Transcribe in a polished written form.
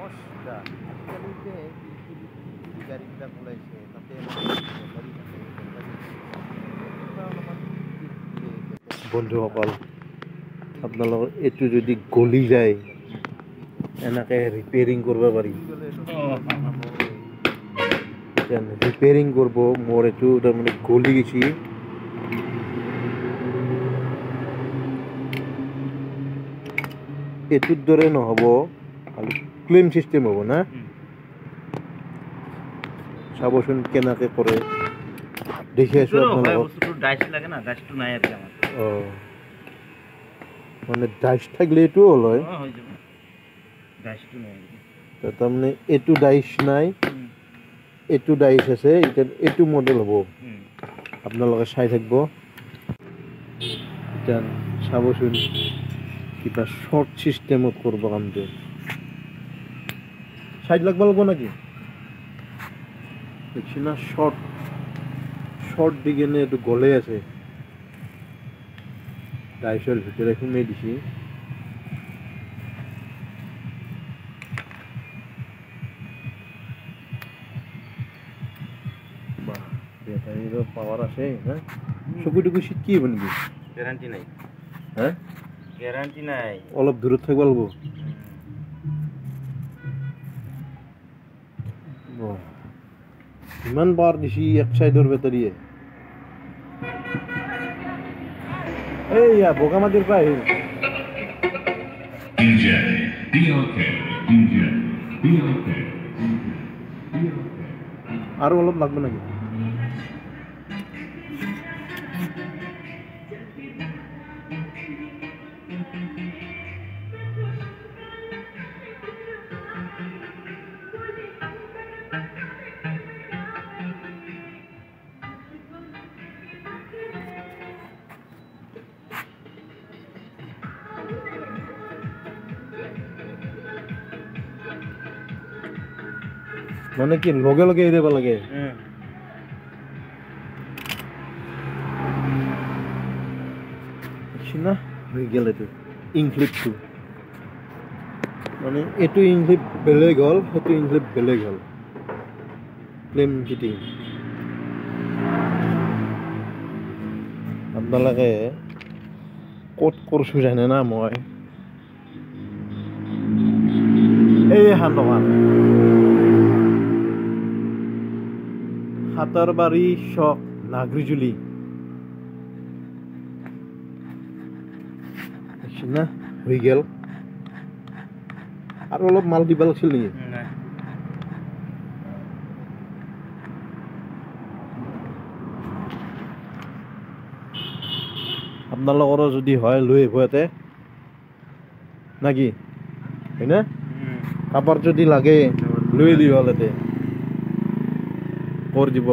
নমস্কাৰ আজিকালি যে গাড়ীবিলাক ওলাইছে তাতে বন্ধুসকল আপোনালোকৰ এইটো যদি গলি যায় এনেকৈ ৰিপেয়াৰিং কৰিব পাৰি ৰিপেয়াৰিং কৰিব মোৰ এইটো তাৰমানে গলি গৈছে এইটোৰ দৰে নহ'ব ক্লেম সিস্টেম হ'ব না চাবচোন কেনেকৈ কৰে দেখি আছো মানে ডাইচ থাকিলে এইটো হ'ল হয় তাৰমানে এইটো ডাইচ নাই এইটো ডাইচ আছে এইটো মডেল হ'ব আপোনালোকে চাই থাকিব এতিয়া চাবচোন কিবা শৰ্ট সিস্টেমত কৰিব কামটো সাইড লাগব লাগব নাকি দেখছি না শর্ট দিকেনে একটু গলে আছে ডাইসের ভিতরে সুমে দিছি বাহ ব্যাটারির পাওয়ার আছে হ্যাঁ চকুটুকু কি হব নাকি গ্যারান্টি নাই হ্যাঁ গ্যারান্টি নাই অলপ দূরত থাকব লাগব ইমান বার দিছি এক সাইডৰ বেটাৰীয়ে এইয়া বগামাটিৰ পৰা আহিল আৰু অলপ লাগব নেকি মানে কি লগে লগে এৰিব লাগে না হৈ গেল এইটো ইনক্লিপটো মানে এইটো ইনক্লিপ বেলেগ হ'ল সেইটো ইনক্লিপ বেলেগ হ'ল ক্লেম ফিটিং আপোনালোকে ক'ত কৰিছোঁ জানে না মই এই এখন দোকান হাতৰবাৰী চক নাগৰিজুলি না হৈ গেল আৰু অলপ মাল দিব লাগিছিল নেকি আপোনালোকৰো যদি হয় লৈ আহিব ইয়াতে নাকি হয়নে কাপোৰ যদি লাগে লৈ দিব ইয়াতে কৰি দিব